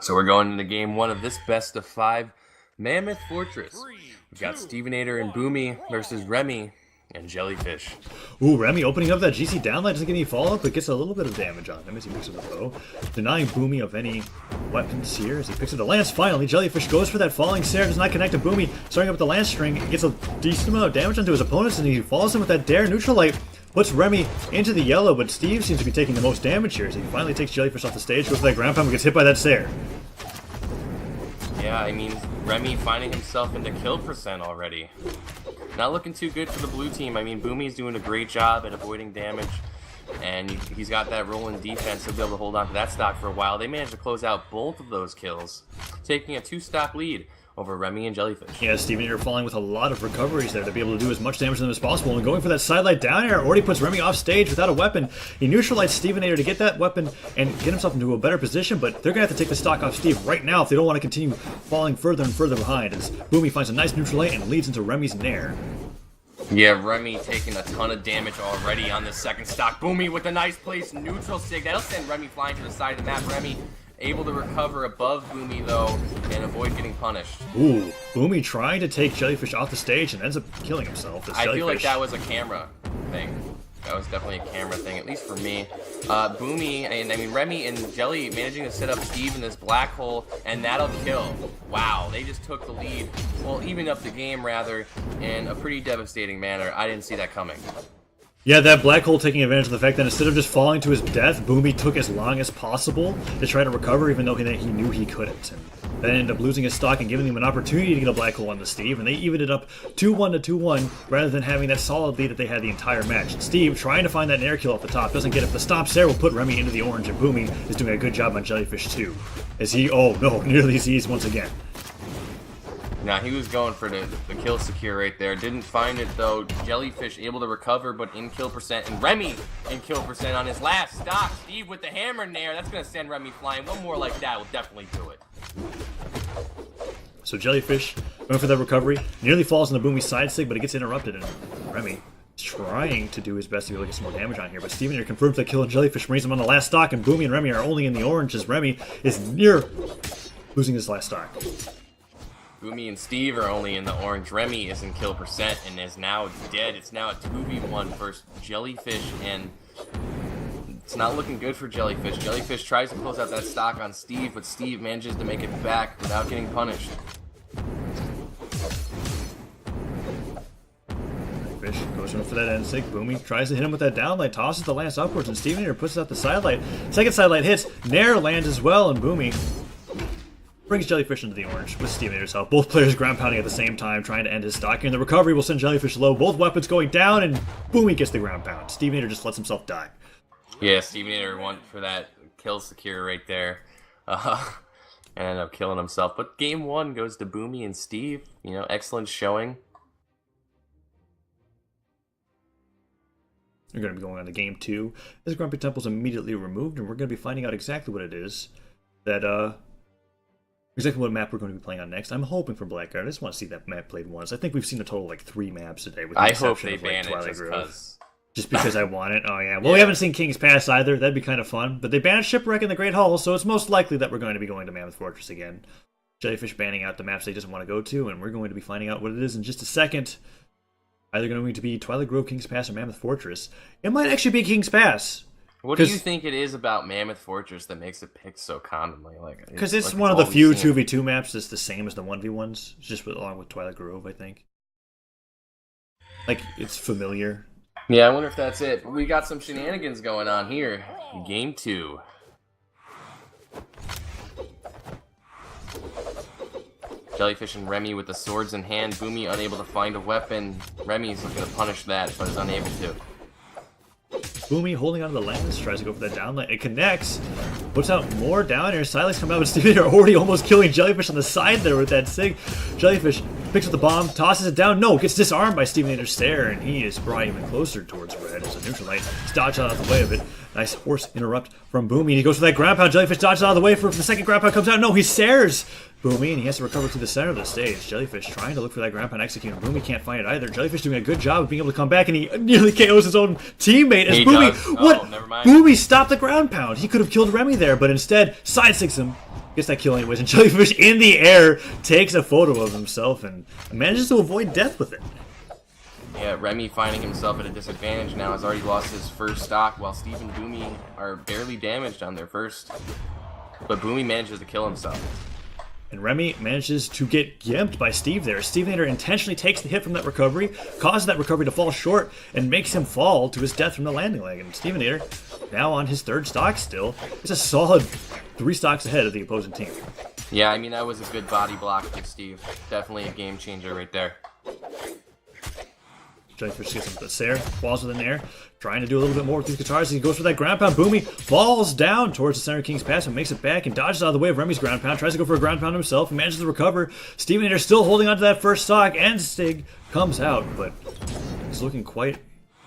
So we're going into game one of this best of 5 Mammoth Fortress. We've got Stevenator and Boomy versus Remy and Jellyfish. Ooh, Remy opening up that GC downlight, doesn't get any follow-up, but gets a little bit of damage on him as he picks up the bow. Denying Boomy of any weapons here as he picks up the lance. Finally, Jellyfish goes for that falling Sarah, does not connect to Boomy. Starting up with the lance string, gets a decent amount of damage onto his opponents, and he follows him with that dare neutral light. Puts Remy into the yellow, but Steve seems to be taking the most damage here as he finally takes Jellyfish off the stage, goes for that ground pound, and gets hit by that Sarah. Yeah, I mean, Remy finding himself into kill percent already. Not looking too good for the blue team. I mean, Boomy's doing a great job at avoiding damage, and he's got that rolling defense. He'll be able to hold on to that stock for a while. They managed to close out both of those kills, taking a 2-stock lead over Remy and Jellyfish. Yeah, Stevenator falling with a lot of recoveries there to be able to do as much damage to them as possible, and going for that sidelight down air already puts Remy off stage without a weapon. He neutralized Stevenator to get that weapon and get himself into a better position, but they're going to have to take the stock off Steve right now if they don't want to continue falling further and further behind, as Boomy finds a nice neutral light and leads into Remy's nair. Yeah, Remy taking a ton of damage already on the second stock. Boomy with a nice place neutral sig. That'll send Remy flying to the side of the map. Remy able to recover above Boomy, though, and avoid getting punished. Ooh, Boomy trying to take Jellyfish off the stage and ends up killing himself. I feel like that was a camera thing. That was definitely a camera thing, at least for me. Boomy, and I mean Remy and Jelly managing to set up Steve in this black hole, and that'll kill. Wow, they just took the lead, well, even up the game, rather, in a pretty devastating manner. I didn't see that coming. Yeah, that black hole taking advantage of the fact that instead of just falling to his death, Boomy took as long as possible to try to recover, even though he knew he couldn't. And then ended up losing his stock and giving him an opportunity to get a black hole on the Steve, and they evened it up 2-1 to 2-1 rather than having that solid lead that they had the entire match. And Steve, trying to find that nair kill off the top, doesn't get it. The stomp Sarah will put Remy into the orange, and Boomy is doing a good job on Jellyfish too. As he, oh no, nearly sees once again. Now, he was going for the kill secure right there. Didn't find it, though. Jellyfish able to recover, but in kill percent. And Remy in kill percent on his last stock. Steve with the hammer in there. That's going to send Remy flying. One more like that will definitely do it. So Jellyfish going for that recovery. Nearly falls on the Boomy side stick, but it gets interrupted. And Remy is trying to do his best to be able to get some more damage on here. But Stevenator confirms that kill, and Jellyfish brings him on the last stock. And Boomy and Remy are only in the orange as Remy is near losing his last stock. Boomy and Steve are only in the orange. Remy is in kill percent and is now dead. It's now a 2v1 versus Jellyfish, and it's not looking good for Jellyfish. Jellyfish tries to close out that stock on Steve, but Steve manages to make it back without getting punished. Fish goes in for that end sig. Boomy tries to hit him with that downlight, tosses the lance upwards, and Stevenator pushes out the sidelight. Second sidelight hits, nair lands as well, and Boomy brings Jellyfish into the orange with Stevenator's help. Both players ground pounding at the same time, trying to end his stock. And the recovery will send Jellyfish low. Both weapons going down, and Boomy gets the ground pound. Stevenator just lets himself die. Yeah, Stevenator went for that kill secure right there. And ended up killing himself. But game one goes to Boomy and Steve. You know, excellent showing. We're going to be going on to game two. This Grumpy Temple's immediately removed, and we're going to be finding out exactly what it is that, exactly what map we're going to be playing on next. I'm hoping for Blackguard. I just want to see that map played once. I think we've seen a total of like 3 maps today. With the I hope exception they of, like, ban it Twilight just Grove. because. Just because I want it? Oh, yeah. Well, we haven't seen King's Pass either. That'd be kind of fun. But they banned Shipwreck in the Great Hall, so it's most likely that we're going to be going to Mammoth Fortress again. Jellyfish banning out the maps they just want to go to, and we're going to be finding out what it is in just a second. Either going to be Twilight Grove, King's Pass, or Mammoth Fortress. It might actually be King's Pass. What do you think it is about Mammoth Fortress that makes it picked so commonly? Because it's like one of the few 2v2 maps that's the same as the 1v1s, just along with Twilight Grove, I think. Like, it's familiar. Yeah, I wonder if that's it. But we got some shenanigans going on here. Game 2. Jellyfish and Remy with the swords in hand. Boomy unable to find a weapon. Remy's looking to punish that, but is unable to. Boomy holding onto the lance, tries to go for that downlight. It connects, puts out more down air. Silex come out, but Stevenator already almost killing Jellyfish on the side there with that sig. Jellyfish picks up the bomb, tosses it down. No, gets disarmed by Stevenator's stare, and he is brought even closer towards red as a neutral light. He's dodged out of the way of it. Nice horse interrupt from Boomy. He goes for that ground pound. Jellyfish dodges out of the way for the second ground pound comes out. No, he stares Boomy, and he has to recover to the center of the stage. Jellyfish trying to look for that ground pound execute, and Boomy can't find it either. Jellyfish doing a good job of being able to come back, and he nearly KOs his own teammate as Boomy. What? Never mind. Boomy stopped the ground pound. He could have killed Remy there, but instead side sticks him. Gets that kill anyways, and Jellyfish in the air takes a photo of himself and manages to avoid death with it. Yeah, Remy finding himself at a disadvantage now, has already lost his first stock, while Steve and Boomy are barely damaged on their first. But Boomy manages to kill himself. And Remy manages to get gimped by Steve there. Stevenator intentionally takes the hit from that recovery, causes that recovery to fall short, and makes him fall to his death from the landing leg. And Stevenator, now on his third stock still, is a solid 3 stocks ahead of the opposing team. Yeah, I mean, that was a good body block from Steve. Definitely a game changer right there. Jellyfish gets him with the Sair, falls with an air, trying to do a little bit more with these guitars. He goes for that ground pound. Boomy falls down towards the center King's Pass and makes it back and dodges out of the way of Remy's ground pound. Tries to go for a ground pound himself and manages to recover. Stevenator still holding on to that first stock, and Stig comes out, but he's looking quite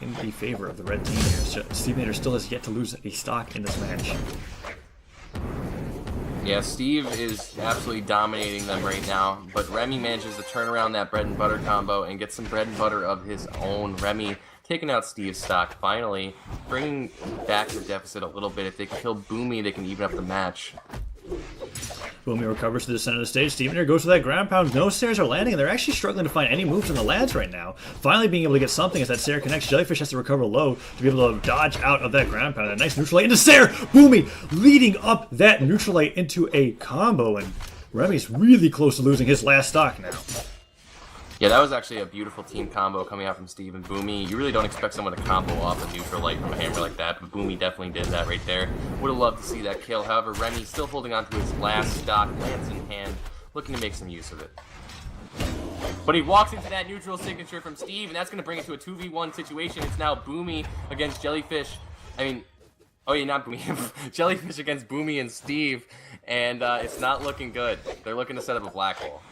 in the favor of the red team here. Stevenator still has yet to lose a stock in this match. Yeah, Steve is absolutely dominating them right now, but Remy manages to turn around that bread and butter combo and get some bread and butter of his own. Remy taking out Steve's stock, finally bringing back the deficit a little bit. If they can kill Boomy, they can even up the match. Boomy recovers to the center of the stage. Stevenator goes for that ground pound. No Sairs are landing, and they're actually struggling to find any moves on the lads right now. Finally being able to get something as that Sair connects. Jellyfish has to recover low to be able to dodge out of that ground pound. A nice neutral light into Sair! Boomy leading up that neutral light into a combo, and Remy's really close to losing his last stock now. Yeah, that was actually a beautiful team combo coming out from Steve and Boomy. You really don't expect someone to combo off a neutral light from a hammer like that, but Boomy definitely did that right there. Would have loved to see that kill. However, Remy still holding on to his last stock, lance in hand, looking to make some use of it. But he walks into that neutral signature from Steve, and that's going to bring it to a 2v1 situation. It's now Boomy against Jellyfish. Oh yeah, not Boomy. Jellyfish against Boomy and Steve, and it's not looking good. They're looking to set up a black hole.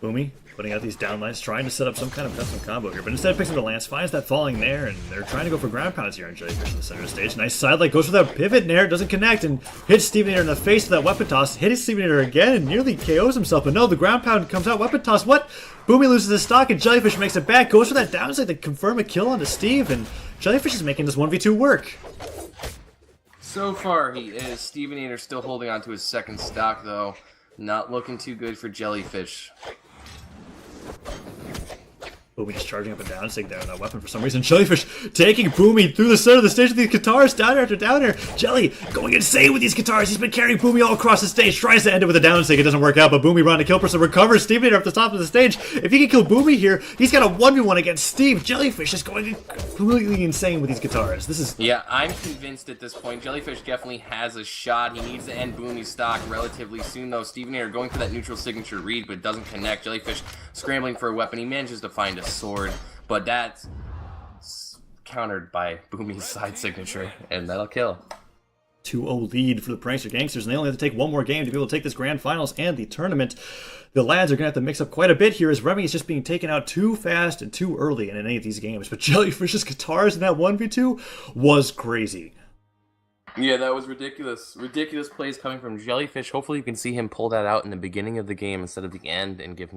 Boomy putting out these downlines, trying to set up some kind of custom combo here, but instead picks up the lance, finds that falling there, and they're trying to go for ground pounds here on Jellyfish in the center of the stage. Nice side light, goes for that pivot nair, doesn't connect, and hits Stevenator in the face with that weapon toss, hits Stevenator again, and nearly KOs himself, but no, the ground pound comes out, weapon toss, what? Boomy loses his stock, and Jellyfish makes it back, goes for that downside to confirm a kill onto Steve, and Jellyfish is making this 1v2 work. So far, he is. Stevenator still holding on to his second stock, though. Not looking too good for Jellyfish. Boomy just charging up and down, taking down that weapon for some reason. Jellyfish taking Boomy through the center of the stage with these guitars, down after down air. Jelly going insane with these guitars. He's been carrying Boomy all across the stage. Tries to end it with a down stick. It doesn't work out, but Boomy running to kill person recovers Stevenator up the top of the stage. If he can kill Boomy here, he's got a 1v1 against Steve. Jellyfish is going completely insane with these guitars. This is... Yeah, I'm convinced at this point. Jellyfish definitely has a shot. He needs to end Boomy's stock relatively soon, though. Stevenator going for that neutral signature read, but it doesn't connect. Jellyfish scrambling for a weapon. He manages to find a sword, but that's countered by Boomy's side signature, and that'll kill. 2-0 lead for the Prankster Gangsters, and they only have to take one more game to be able to take this grand finals and the tournament. The lads are going to have to mix up quite a bit here as Remy is just being taken out too fast and too early in any of these games. But Jellyfish's guitars in that 1v2 was crazy. Yeah, that was ridiculous. Ridiculous plays coming from Jellyfish. Hopefully you can see him pull that out in the beginning of the game instead of the end and give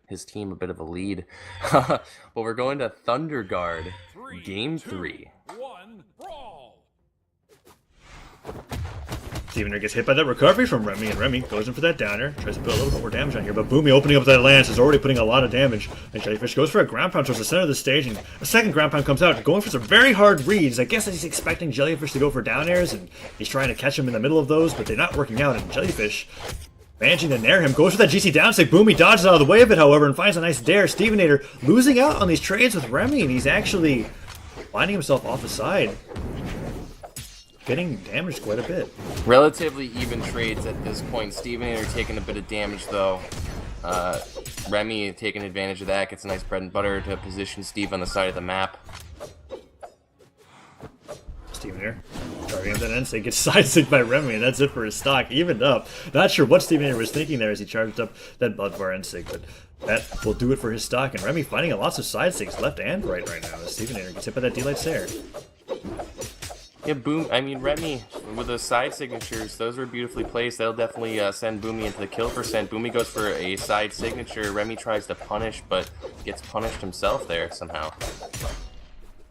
his team a bit of a lead. But we're going to Thunder Guard, Game 3. 1, brawl! Stevenator gets hit by that recovery from Remy, and Remy goes in for that downer, tries to put a little bit more damage on here, but Boomy opening up that lance is already putting a lot of damage. And Jellyfish goes for a ground pound towards the center of the stage, and a second ground pound comes out, going for some very hard reads. I guess he's expecting Jellyfish to go for down airs, and he's trying to catch him in the middle of those, but they're not working out, and Jellyfish managing to nair him, goes for that GC down stick. Boomy dodges out of the way of it, however, and finds a nice dare. Stevenator losing out on these trades with Remy, and he's actually finding himself off the side, getting damaged quite a bit. Relatively even trades at this point. Stevenator taking a bit of damage, though. Remy taking advantage of that, gets a nice bread and butter to position Steve on the side of the map. Stevenator charging up that end stick, gets side-sticked by Remy, and that's it for his stock. Evened up. Not sure what Stevenator was thinking there as he charged up that Bloodbar end stick, but that will do it for his stock. And Remy finding lots of side sticks left and right now as Stevenator gets hit by that D-Light Sair. Yeah, Remy, with those side signatures, those were beautifully placed. That'll definitely send Boomy into the kill percent. Boomy goes for a side signature. Remy tries to punish, but gets punished himself there somehow.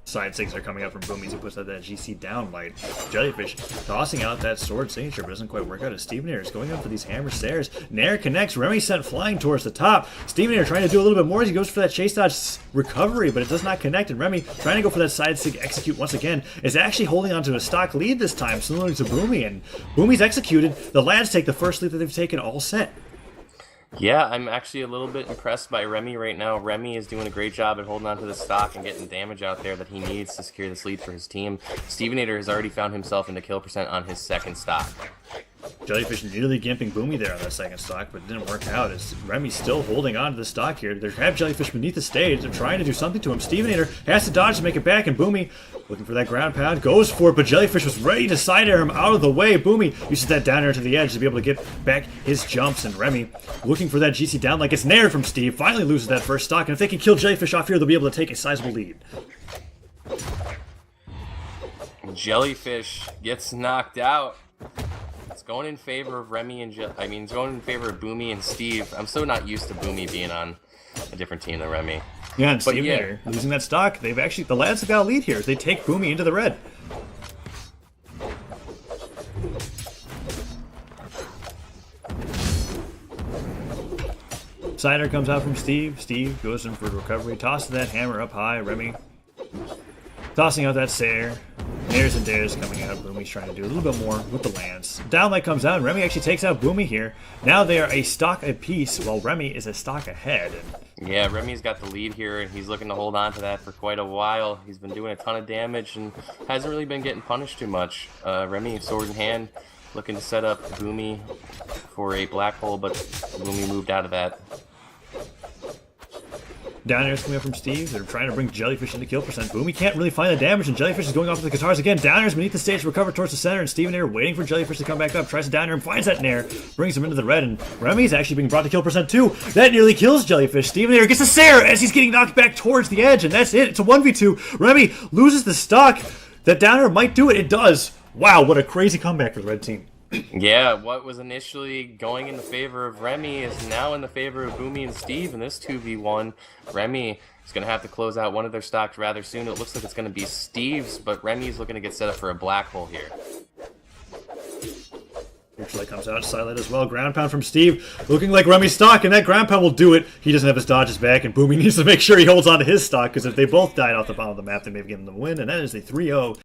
Side six are coming up from Boomies, who puts out that GC down light. Jellyfish tossing out that sword signature, but doesn't quite work out as Stevenair is going up for these hammer stairs. Nair connects, Remy sent flying towards the top. Stevenair trying to do a little bit more as he goes for that chase dodge recovery, but it does not connect, and Remy trying to go for that side sig execute once again is actually holding on to a stock lead this time, similar to Boomy, and Boomy's executed. The lads take the first lead that they've taken all set. Yeah, I'm actually a little bit impressed by Remy right now. Remy is doing a great job at holding on to the stock and getting damage out there that he needs to secure this lead for his team. Stevenator has already found himself into kill percent on his second stock. Jellyfish nearly gimping Boomy there on that second stock, but it didn't work out as Remy's still holding on to the stock here. They have Jellyfish beneath the stage. They're trying to do something to him. Stevenator has to dodge to make it back, and Boomy, looking for that ground pound, goes for it, but Jellyfish was ready to side air him out of the way. Boomy uses that down air to the edge to be able to get back his jumps, and Remy looking for that GC down like it's nair from Steve. Finally loses that first stock, and if they can kill Jellyfish off here, they'll be able to take a sizable lead. Jellyfish gets knocked out. It's going in favor of Remy and it's going in favor of Boomy and Steve. I'm so not used to Boomy being on a different team than Remy. Yeah, and Steve there, losing that stock. The lads have got a lead here. They take Boomy into the red. Cider comes out from Steve. Steve goes in for the recovery. Tosses that hammer up high. Remy tossing out that Sayer. Nairs and dares coming out. Boomy's trying to do a little bit more with the lance. Downlight comes out, and Remy actually takes out Boomy here. Now they are a stock apiece, while Remy is a stock ahead. Yeah, Remy's got the lead here, and he's looking to hold on to that for quite a while. He's been doing a ton of damage and hasn't really been getting punished too much. Remy, sword in hand, looking to set up Boomy for a black hole, but Boomy moved out of that. Down air's coming up from Steve. They're trying to bring Jellyfish into kill percent. Boomy can't really find the damage, and Jellyfish is going off with the guitars again. Down air's beneath the stage, recover towards the center, and Stevenair waiting for Jellyfish to come back up. Tries to down air and finds that nair, brings him into the red, and Remy's actually being brought to kill percent too. That nearly kills Jellyfish. Stevenair gets a Sayer as he's getting knocked back towards the edge, and that's it. It's a 1v2. Remy loses the stock. That down air might do it. It does. Wow, what a crazy comeback for the red team. Yeah, what was initially going in the favor of Remy is now in the favor of Boomy and Steve in this 2v1. Remy is going to have to close out one of their stocks rather soon. It looks like it's going to be Steve's, but Remy's looking to get set up for a black hole here. Usually comes out, silent as well. Ground pound from Steve, looking like Remy's stock, and that ground pound will do it. He doesn't have his dodges back, and Boomy needs to make sure he holds on to his stock, because if they both died off the bottom of the map, they may have given them the win, and that is a 3-0.